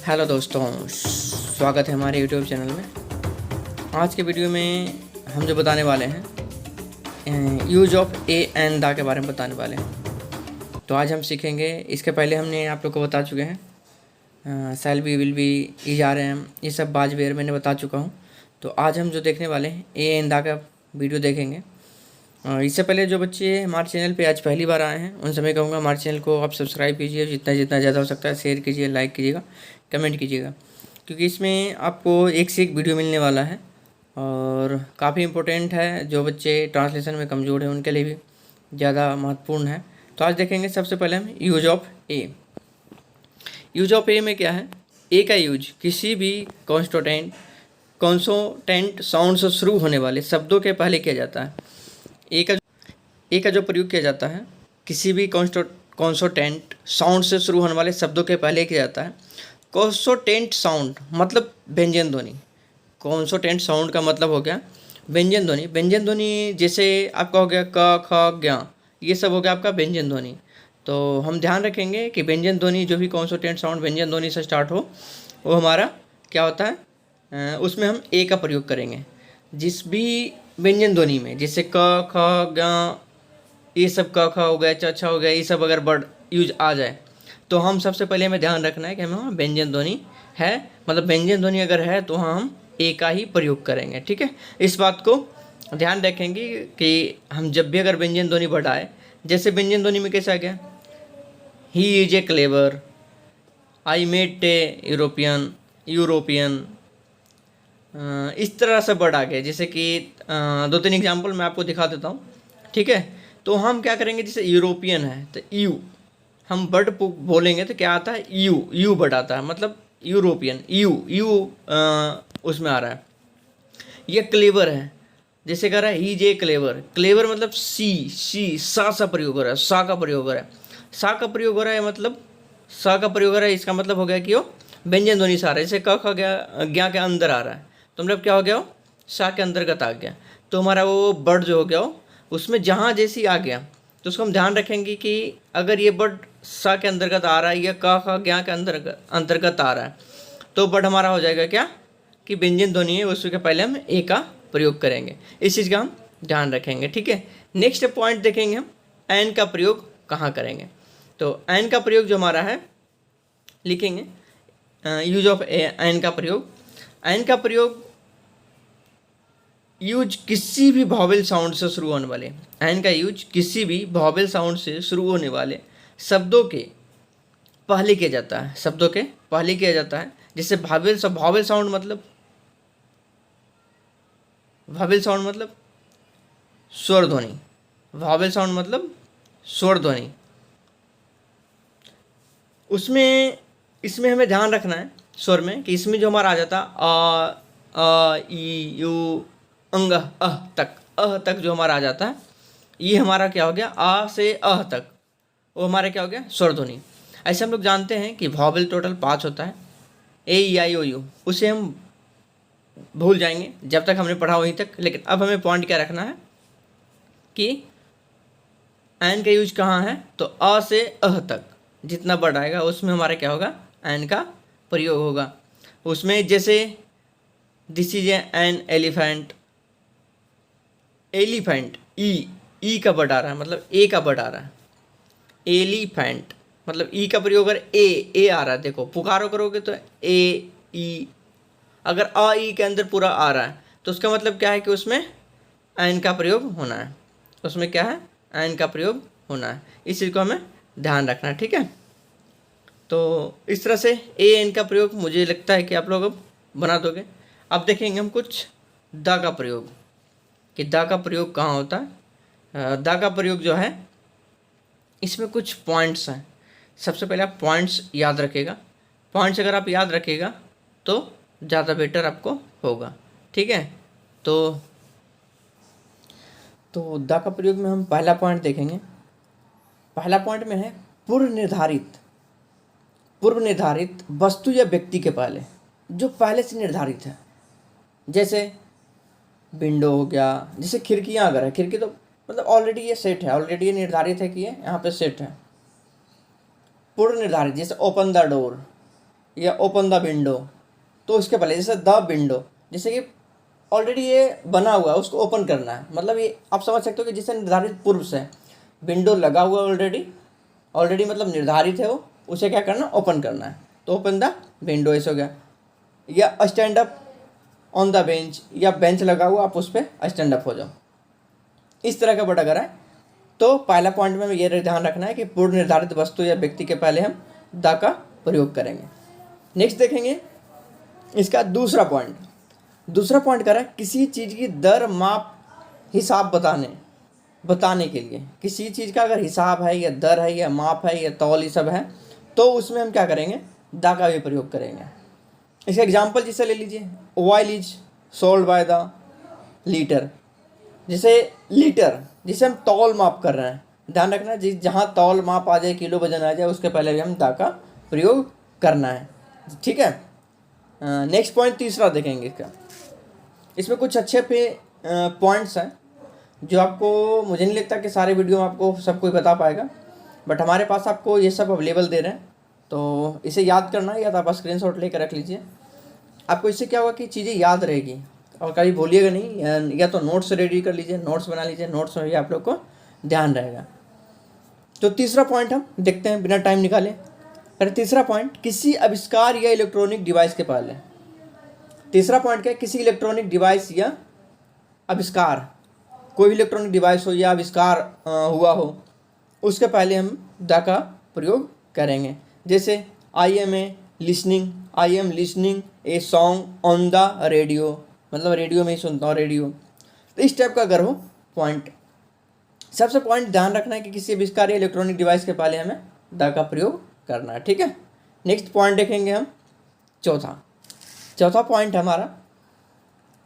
Hello दोस्तों, स्वागत है हमारे यूट्यूब चैनल में। आज के वीडियो में हम जो बताने वाले हैं यूज ऑफ ए एंड दा के बारे में बताने वाले हैं। तो आज हम सीखेंगे। इसके पहले हमने आप लोग को बता चुके हैं सेल बी, विल बी, ई जा रहे हैं, ये सब बाज बेर मैंने बता चुका हूँ। तो आज हम जो देखने वाले हैं ए एंड दा का वीडियो देखेंगे। इससे पहले जो बच्चे हमारे चैनल पे आज पहली बार आए हैं उन समय कहूँगा हमारे चैनल को आप सब्सक्राइब कीजिए, जितना जितना ज़्यादा हो सकता है शेयर कीजिए, लाइक कीजिएगा, कमेंट कीजिएगा, क्योंकि इसमें आपको एक से एक वीडियो मिलने वाला है और काफ़ी इम्पोर्टेंट है। जो बच्चे ट्रांसलेशन में कमज़ोर हैं उनके लिए भी ज़्यादा महत्वपूर्ण है। तो आज देखेंगे सबसे पहले हम use of a. Use of a में क्या है? ए का यूज किसी भी कॉन्सोनेंट साउंड से शुरू होने वाले शब्दों के पहले किया जाता है। ए का जो प्रयोग किया जाता है किसी भी कॉन्सोनेंट साउंड से शुरू होने वाले शब्दों के पहले किया जाता है। कॉन्सोनेंट साउंड मतलब व्यंजन ध्वनि। कॉन्सोनेंट साउंड का मतलब हो गया व्यंजन ध्वनि। व्यंजन ध्वनि जैसे आपका हो गया क, ख, ज्ञ, ये सब हो गया आपका व्यंजन ध्वनि। तो हम ध्यान रखेंगे कि व्यंजन ध्वनि जो भी कॉन्सोनेंट साउंड व्यंजन ध्वनि से स्टार्ट हो वो हमारा क्या होता है, उसमें हम ए का प्रयोग करेंगे। जिस भी व्यंजन ध्वनि में जैसे क, ख, ज्ञ, ये सब क, ख हो गया, च, छ हो गया, ये सब अगर वर्ड यूज आ जाए तो हम सबसे पहले हमें ध्यान रखना है कि हमें व्यंजन ध्वनि है, मतलब व्यंजन ध्वनि अगर है तो हम ए का ही प्रयोग करेंगे। ठीक है, इस बात को ध्यान रखेंगे कि हम जब भी अगर व्यंजन ध्वनि बढ़ाए, जैसे व्यंजन ध्वनि में कैसा गया, he is a clever, I met a European, इस तरह से वर्ड आ गए। जैसे कि दो तीन एग्जाम्पल मैं आपको दिखा देता हूँ। ठीक है, तो हम क्या करेंगे, जैसे यूरोपियन है तो यू हम वर्ड बोलेंगे तो क्या आता है, यू वर्ड आता है, मतलब यूरोपियन, यू उसमें आ रहा है। ये क्लेवर है, जैसे कह रहा है ही जे क्लेवर मतलब सी सा प्रयोग हो रहा है, सा का प्रयोग हो रहा है, सा का प्रयोग हो रहा है, मतलब सा का प्रयोग हो रहा है। इसका मतलब हो गया कि वो व्यंजन ध्वनि से आ रहा है। जैसे क ख ज्ञ के अंदर आ रहा है तो मतलब क्या हो गया, वो सा के अंतर्गत आ गया। तो हमारा वो वर्ड जो हो गया वो उसमें जहाँ जैसी आ गया तो उसको हम ध्यान रखेंगे कि अगर ये वर्ड सा के अंतर्गत आ रहा है या क ख ज्ञ के अंतर्गत आ रहा है तो वर्ड हमारा हो जाएगा क्या कि व्यंजन ध्वनि है, उसके पहले हम ए का प्रयोग करेंगे। इस चीज़ का हम ध्यान रखेंगे। ठीक है, नेक्स्ट पॉइंट देखेंगे हम एन का प्रयोग कहाँ करेंगे। तो एन का प्रयोग जो हमारा है लिखेंगे यूज ऑफ एन का प्रयोग। एन का प्रयोग यूज किसी भी वॉवेल साउंड से शुरू होने वाले, एन का यूज किसी भी वॉवेल साउंड से शुरू होने वाले शब्दों के पहले किया जाता है, शब्दों के पहले किया जाता है। जैसे वॉवेल साउंड मतलब स्वर ध्वनि, वॉवेल साउंड मतलब स्वर ध्वनि। इसमें हमें ध्यान रखना है स्वर में कि इसमें जो हमारा आ जाता अ ई यू अंग तक जो हमारा आ जाता है, ये हमारा क्या हो गया, आ से अह तक, वो हमारा क्या हो गया, स्वर ध्वनि। ऐसे हम लोग जानते हैं कि वॉवेल टोटल 5 होता है, ए ई आई ओ यू, उसे हम भूल जाएंगे जब तक हमने पढ़ा वहीं तक। लेकिन अब हमें पॉइंट क्या रखना है कि एन का यूज कहाँ है, तो अ से अह तक जितना वर्ड आएगा उसमें हमारा क्या होगा, एन का प्रयोग होगा। उसमें जैसे दिस इज एन एलिफेंट, ई का वर्ड आ रहा है, मतलब ए का वर्ड आ रहा है। एलिफेंट मतलब ई का प्रयोग अगर ए आ रहा है, देखो पुकारो करोगे तो ए ई, अगर अ ई के अंदर पूरा आ रहा है तो उसका मतलब क्या है कि उसमें एन का प्रयोग होना है, उसमें क्या है, एन का प्रयोग होना है। इस चीज़ को हमें ध्यान रखना है। ठीक है, तो इस तरह से ए एन का प्रयोग मुझे लगता है कि आप लोग अब बना दोगे। अब देखेंगे हम कुछ द का प्रयोग, कि द का प्रयोग कहाँ होता है। द का प्रयोग जो है इसमें कुछ पॉइंट्स हैं। सबसे पहले आप पॉइंट्स याद रखिएगा। पॉइंट्स अगर आप याद रखिएगा तो ज़्यादा बेटर आपको होगा। ठीक है, तो द का प्रयोग में हम पहला पॉइंट देखेंगे। पहला पॉइंट में है पूर्व निर्धारित वस्तु या व्यक्ति के पहले, जो पहले से निर्धारित है। जैसे विंडो हो गया, जैसे खिड़कियाँ अगर है, खिड़की तो मतलब ऑलरेडी ये सेट है, ऑलरेडी ये निर्धारित है कि ये यहाँ पे सेट है। पूर्व निर्धारित जैसे ओपन द डोर, या ओपन द विंडो, तो उसके पहले जैसे द विंडो, जैसे कि ऑलरेडी ये बना हुआ है उसको ओपन करना है, मतलब ये आप समझ सकते हो कि जिसे निर्धारित पूर्व से विंडो लगा हुआ ऑलरेडी, ऑलरेडी मतलब निर्धारित है वो, उसे क्या करना, ओपन करना है, तो ओपन द विंडो ऐसे हो गया। या stand up on the bench, या बेंच लगा हुआ आप उस पर स्टैंड अप हो जाओ, इस तरह का वर्ड अगर है तो पहला पॉइंट में ये ध्यान रखना है कि पूर्व निर्धारित वस्तु या व्यक्ति के पहले हम द का प्रयोग करेंगे। नेक्स्ट देखेंगे इसका दूसरा पॉइंट कर रहा है किसी चीज़ की दर, माप, हिसाब बताने के लिए, किसी चीज़ का अगर हिसाब है या दर है या माप है या तौल ये सब है, तो उसमें हम क्या करेंगे, द का भी प्रयोग करेंगे। इसका एग्जाम्पल जिसे ले लीजिए, oil is sold by the litre, जैसे लीटर जिसे हम तौल माप कर रहे हैं, ध्यान रखना जिस जहाँ तौल माप आ जाए, किलो वजन आ जाए, उसके पहले भी हम द का प्रयोग करना है, ठीक है। नेक्स्ट पॉइंट तीसरा देखेंगे इसका, इसमें कुछ अच्छे पॉइंट्स हैं जो आपको, मुझे नहीं लगता कि सारे वीडियो में आपको सब कोई बता पाएगा, बट हमारे पास आपको ये सब अवेलेबल दे रहे हैं, तो इसे याद करना है या तो आप स्क्रीनशॉट लेकर रख लीजिए। आपको इससे क्या होगा कि चीज़ें याद रहेगी और कभी भूलिएगा नहीं, या तो नोट्स रेडी कर लीजिए, नोट्स बना लीजिए, नोट्स में भी आप लोग को ध्यान रहेगा। तो तीसरा पॉइंट हम देखते हैं बिना टाइम निकाले। अरे तीसरा पॉइंट, किसी आविष्कार या इलेक्ट्रॉनिक डिवाइस के पहले, तीसरा पॉइंट क्या है, किसी इलेक्ट्रॉनिक डिवाइस या आविष्कार, कोई भी इलेक्ट्रॉनिक डिवाइस हो या आविष्कार हुआ हो, उसके पहले हम द का प्रयोग करेंगे। जैसे I am listening a song on the radio, मतलब रेडियो में ही सुनता हूँ रेडियो, तो इस टाइप का अगर हो पॉइंट, सबसे पॉइंट ध्यान रखना है कि किसी आविष्कार या इलेक्ट्रॉनिक डिवाइस के पहले हमें द का प्रयोग करना है, ठीक है। नेक्स्ट पॉइंट देखेंगे हम चौथा पॉइंट हमारा,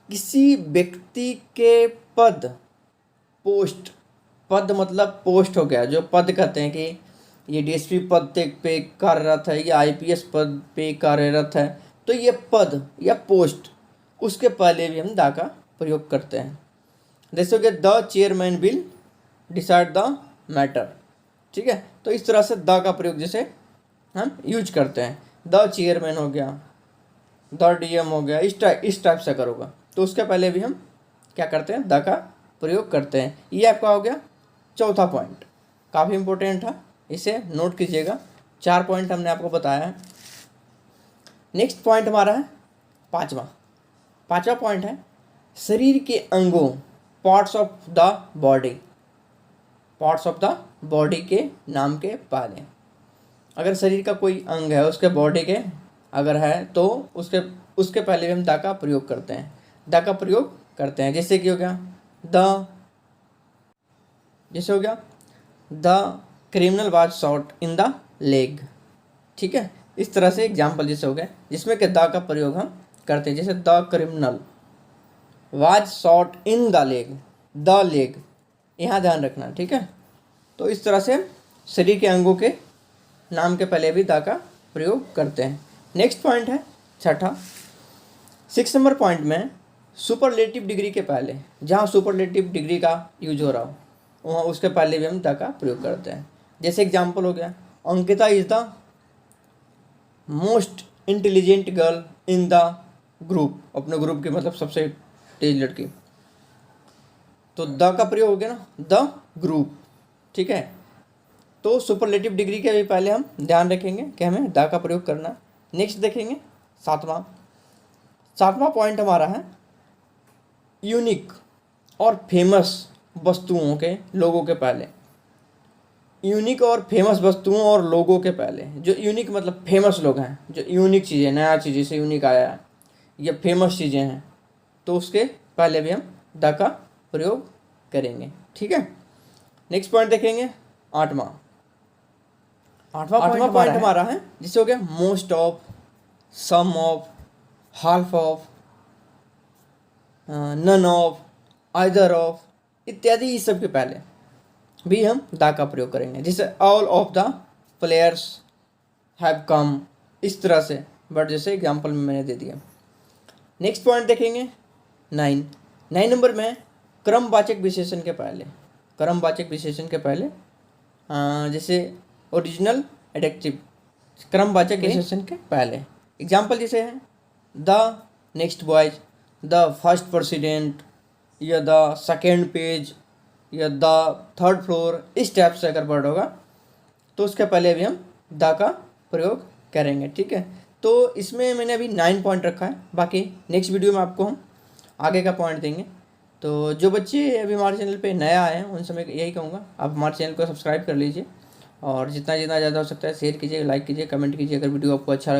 किसी व्यक्ति के पद, पोस्ट, पद मतलब पोस्ट हो गया, जो पद कहते हैं कि ये डीएसपी पद पे कार्यरत है या आईपीएस पद पे कार्यरत है, तो ये पद या पोस्ट, उसके पहले भी हम द का प्रयोग करते हैं। जैसे कि the chairman will decide the matter, ठीक है, तो इस तरह से द का प्रयोग जैसे हम यूज करते हैं, द चेयरमैन हो गया, द डीएम हो गया, इस टाइप से करोगा, तो उसके पहले भी हम क्या करते हैं, द का प्रयोग करते हैं। ये आपका हो गया चौथा पॉइंट, काफ़ी इंपॉर्टेंट था, इसे नोट कीजिएगा। 4 पॉइंट हमने आपको बताया है। नेक्स्ट पॉइंट हमारा है पाँचवा पॉइंट है शरीर के अंगों, पार्ट्स ऑफ द बॉडी के नाम के पहले, अगर शरीर का कोई अंग है उसके बॉडी के अगर है तो उसके पहले भी हम द का प्रयोग करते हैं। जैसे कि हो गया the criminal was shot in the leg, ठीक है, इस तरह से एग्जाम्पल जैसे हो गया जिसमें कि द का प्रयोग हम करते हैं। जैसे the criminal was shot in the leg, यहाँ ध्यान रखना, ठीक है। तो इस तरह से शरीर के अंगों के नाम के पहले भी द का प्रयोग करते हैं। नेक्स्ट पॉइंट है छठा, 6 नंबर पॉइंट में सुपरलेटिव डिग्री के पहले, जहाँ सुपरलेटिव डिग्री का यूज हो रहा हो वहाँ उसके पहले भी हम द का प्रयोग करते हैं। जैसे एग्जाम्पल हो गया, Ankita is the most intelligent girl in the group, अपने ग्रुप की मतलब सबसे तेज लड़की, तो द का प्रयोग हो गया ना, द ग्रुप, ठीक है। तो सुपरलेटिव डिग्री के भी पहले हम ध्यान रखेंगे कि हमें द का प्रयोग करना। नेक्स्ट देखेंगे सातवां पॉइंट हमारा है यूनिक और फेमस वस्तुओं के लोगों के पहले, यूनिक और फेमस वस्तुओं और लोगों के पहले, जो यूनिक मतलब फेमस लोग हैं, जो यूनिक चीज़ें, नया चीज़ जैसे यूनिक आया है या फेमस चीज़ें हैं, तो उसके पहले भी हम द का प्रयोग करेंगे, ठीक है। नेक्स्ट पॉइंट देखेंगे आठवां पॉइंट हमारा है जिससे हो गया most of, some of, half of, none of, either of इत्यादि, इस सब के पहले भी हम द का प्रयोग करेंगे। जैसे all of the players have come, इस तरह से, बट जैसे एग्जाम्पल में मैंने दे दिया। नेक्स्ट पॉइंट देखेंगे 9 नंबर में क्रमवाचक विशेषण के पहले, जैसे ओरिजिनल एडजेक्टिव, क्रमवाचक विशेषण के पहले, एग्जाम्पल जैसे है the next boys, the first president, या द सेकेंड पेज, या द थर्ड फ्लोर, इस टाइप से अगर वर्ड होगा तो उसके पहले भी हम द का प्रयोग करेंगे। ठीक है, तो इसमें मैंने अभी 9 पॉइंट रखा है, बाकी नेक्स्ट वीडियो में आपको हम आगे का पॉइंट देंगे। तो जो बच्चे अभी हमारे चैनल पे नया आए हैं उनसे मैं यही कहूँगा, आप हमारे चैनल को सब्सक्राइब कर लीजिए और जितना जितना ज़्यादा हो सकता है शेयर कीजिए, लाइक कीजिए, कमेंट कीजिए। अगर वीडियो आपको अच्छा